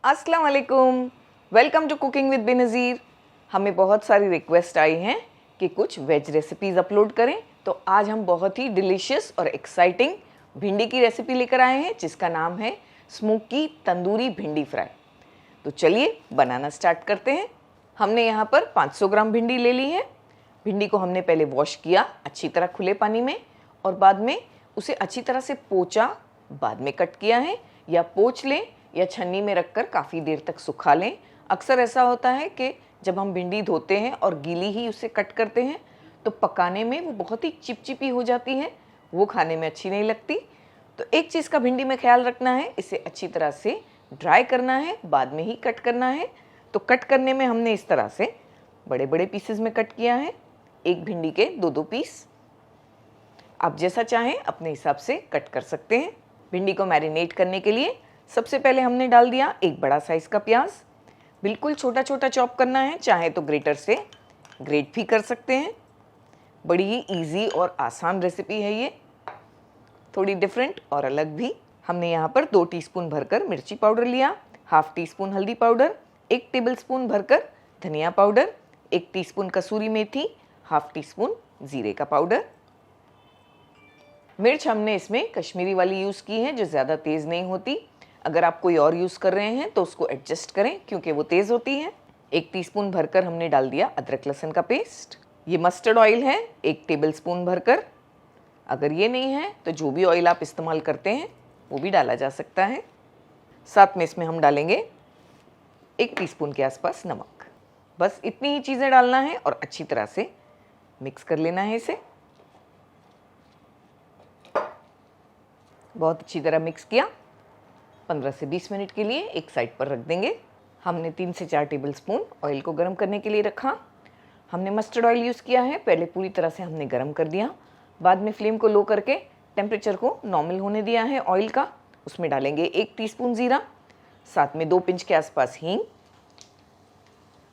अस्सलाम वालेकुम, welcome to cooking with Benazir. हमें बहुत सारी रिक्वेस्ट आई हैं कि कुछ वेज रेसिपीज़ अपलोड करें, तो आज हम बहुत ही डिलीशियस और एक्साइटिंग भिंडी की रेसिपी लेकर आए हैं जिसका नाम है स्मोकी तंदूरी भिंडी फ्राई। तो चलिए बनाना स्टार्ट करते हैं। हमने यहाँ पर 500 ग्राम भिंडी ले ली है। भिंडी को हमने पहले वॉश किया अच्छी तरह खुले पानी में और बाद में उसे अच्छी तरह से पोंछा, बाद में कट किया है। या पोंछ लें या छन्नी में रखकर काफ़ी देर तक सुखा लें। अक्सर ऐसा होता है कि जब हम भिंडी धोते हैं और गीली ही उसे कट करते हैं तो पकाने में वो बहुत ही चिपचिपी हो जाती है, वो खाने में अच्छी नहीं लगती। तो एक चीज़ का भिंडी में ख्याल रखना है, इसे अच्छी तरह से ड्राई करना है, बाद में ही कट करना है। तो कट करने में हमने इस तरह से बड़े बड़े पीसेस में कट किया है, एक भिंडी के दो पीस। आप जैसा चाहें अपने हिसाब से कट कर सकते हैं। भिंडी को मैरिनेट करने के लिए सबसे पहले हमने डाल दिया एक बड़ा साइज़ का प्याज। बिल्कुल छोटा छोटा चॉप करना है, चाहे तो ग्रेटर से ग्रेट भी कर सकते हैं। बड़ी ही इजी और आसान रेसिपी है ये, थोड़ी डिफरेंट और अलग भी। हमने यहाँ पर 2 टीस्पून भरकर मिर्ची पाउडर लिया, हाफ टी स्पून हल्दी पाउडर, 1 टेबलस्पून भरकर धनिया पाउडर, 1 टीस्पून कसूरी मेथी, हाफ टी स्पून जीरे का पाउडर। मिर्च हमने इसमें कश्मीरी वाली यूज़ की है जो ज़्यादा तेज़ नहीं होती। अगर आप कोई और यूज़ कर रहे हैं तो उसको एडजस्ट करें क्योंकि वो तेज़ होती है। 1 टीस्पून भरकर हमने डाल दिया अदरक लहसुन का पेस्ट। ये मस्टर्ड ऑयल है 1 टेबलस्पून भरकर। अगर ये नहीं है तो जो भी ऑयल आप इस्तेमाल करते हैं वो भी डाला जा सकता है। साथ में इसमें हम डालेंगे 1 टीस्पून के आसपास नमक। बस इतनी ही चीज़ें डालना है और अच्छी तरह से मिक्स कर लेना है इसे। बहुत अच्छी तरह मिक्स किया। 15 से 20 मिनट के लिए एक साइड पर रख देंगे। हमने 3 से 4 टेबलस्पून ऑयल को गर्म करने के लिए रखा। हमने मस्टर्ड ऑयल यूज़ किया है, पहले पूरी तरह से हमने गर्म कर दिया, बाद में फ्लेम को लो करके टेम्परेचर को नॉर्मल होने दिया है ऑयल का। उसमें डालेंगे 1 टीस्पून ज़ीरा, साथ में 2 पिंच के आसपास हींग।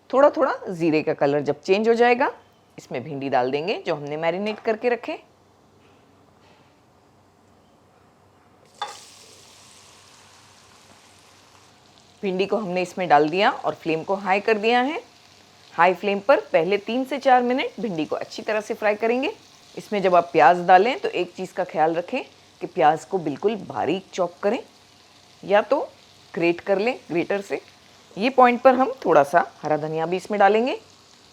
थोड़ा थोड़ा ज़ीरे का कलर जब चेंज हो जाएगा इसमें भिंडी डाल देंगे जो हमने मैरिनेट करके रखे। भिंडी को हमने इसमें डाल दिया और फ्लेम को हाई कर दिया है। हाई फ्लेम पर पहले 3 से 4 मिनट भिंडी को अच्छी तरह से फ्राई करेंगे। इसमें जब आप प्याज डालें तो एक चीज़ का ख्याल रखें कि प्याज को बिल्कुल बारीक चॉप करें या तो ग्रेट कर लें ग्रेटर से। ये पॉइंट पर हम थोड़ा सा हरा धनिया भी इसमें डालेंगे,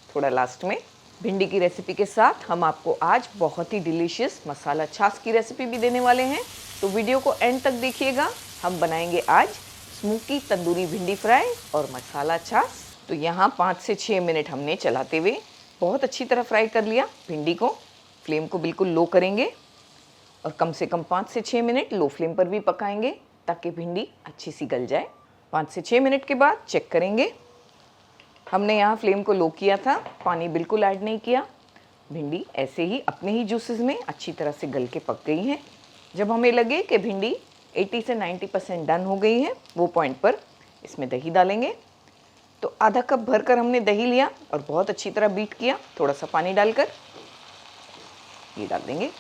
थोड़ा लास्ट में। भिंडी की रेसिपी के साथ हम आपको आज बहुत ही डिलीशियस मसाला छाछ की रेसिपी भी देने वाले हैं, तो वीडियो को एंड तक देखिएगा। हम बनाएंगे आज स्मोकी तंदूरी भिंडी फ्राई और मसाला छाछ। तो यहाँ 5 से 6 मिनट हमने चलाते हुए बहुत अच्छी तरह फ्राई कर लिया भिंडी को। फ्लेम को बिल्कुल लो करेंगे और कम से कम 5 से 6 मिनट लो फ्लेम पर भी पकाएंगे ताकि भिंडी अच्छी सी गल जाए। 5 से 6 मिनट के बाद चेक करेंगे। हमने यहाँ फ्लेम को लो किया था, पानी बिल्कुल ऐड नहीं किया। भिंडी ऐसे ही अपने ही जूसेस में अच्छी तरह से गल के पक गई है। जब हमें लगे कि भिंडी 80 से 90% डन हो गई है, वो पॉइंट पर इसमें दही डालेंगे। तो आधा कप भरकर हमने दही लिया और बहुत अच्छी तरह बीट किया, थोड़ा सा पानी डालकर ये डाल देंगे।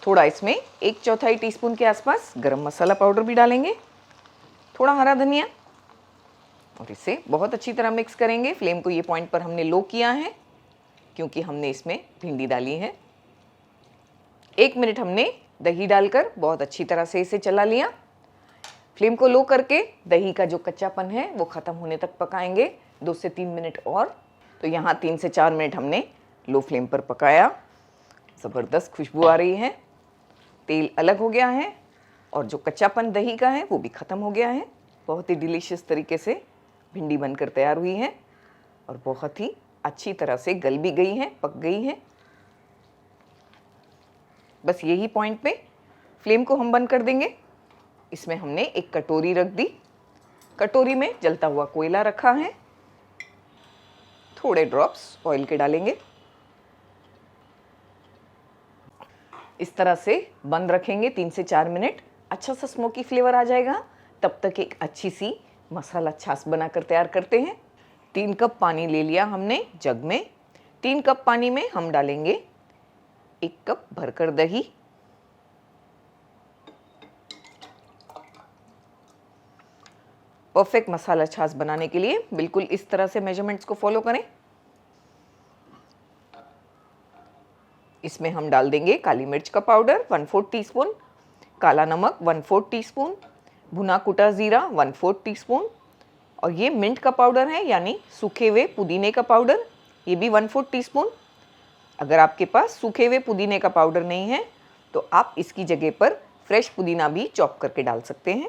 थोड़ा इसमें 1/4 टीस्पून के आसपास गरम मसाला पाउडर भी डालेंगे, थोड़ा हरा धनिया, और इसे बहुत अच्छी तरह मिक्स करेंगे। फ्लेम को ये पॉइंट पर हमने लो किया है क्योंकि हमने इसमें भिंडी डाली है। 1 मिनट हमने दही डालकर बहुत अच्छी तरह से इसे चला लिया। फ्लेम को लो करके दही का जो कच्चापन है वो ख़त्म होने तक पकाएंगे, 2 से 3 मिनट और। तो यहाँ 3 से 4 मिनट हमने लो फ्लेम पर पकाया। ज़बरदस्त खुशबू आ रही है, तेल अलग हो गया है और जो कच्चापन दही का है वो भी ख़त्म हो गया है। बहुत ही डिलीशियस तरीके से भिंडी बनकर तैयार हुई है और बहुत ही अच्छी तरह से गल भी गई है, पक गई है। बस यही पॉइंट पे फ्लेम को हम बंद कर देंगे। इसमें हमने एक कटोरी रख दी, कटोरी में जलता हुआ कोयला रखा है, थोड़े ड्रॉप्स ऑयल के डालेंगे। इस तरह से बंद रखेंगे 3 से 4 मिनट, अच्छा सा स्मोकी फ्लेवर आ जाएगा। तब तक एक अच्छी सी मसाला छाछ बनाकर तैयार करते हैं। 3 कप पानी ले लिया हमने जग में। 3 कप पानी में हम डालेंगे 1 कप भरकर दही, परफेक्ट मसाला छाछ बनाने के लिए बिल्कुल इस तरह से मेजरमेंट्स को फॉलो करें। इसमें हम डाल देंगे काली मिर्च का पाउडर 1/4 टीस्पून, काला नमक 1/4 टीस्पून, भुना कुटा जीरा 1/4 टीस्पून, और ये मिंट का पाउडर है यानी सूखे हुए पुदीने का पाउडर, ये भी 1/4 टीस्पून। अगर आपके पास सूखे हुए पुदीने का पाउडर नहीं है तो आप इसकी जगह पर फ्रेश पुदीना भी चॉप करके डाल सकते हैं।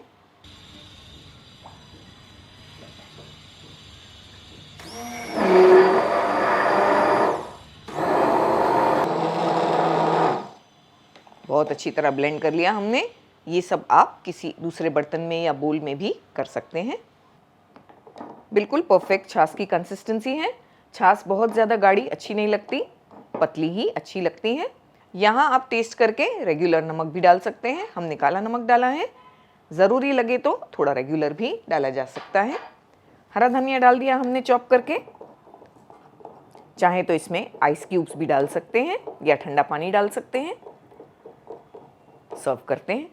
बहुत अच्छी तरह ब्लेंड कर लिया हमने। ये सब आप किसी दूसरे बर्तन में या बोल में भी कर सकते हैं। बिल्कुल परफेक्ट छाछ की कंसिस्टेंसी है। छाछ बहुत ज़्यादा गाढ़ी अच्छी नहीं लगती, पतली ही अच्छी लगती है। यहाँ आप टेस्ट करके रेगुलर नमक भी डाल सकते हैं। हमने काला नमक डाला है, ज़रूरी लगे तो थोड़ा रेगुलर भी डाला जा सकता है। हरा धनिया डाल दिया हमने चॉप करके। चाहे तो इसमें आइस क्यूब्स भी डाल सकते हैं या ठंडा पानी डाल सकते हैं। सर्व करते हैं।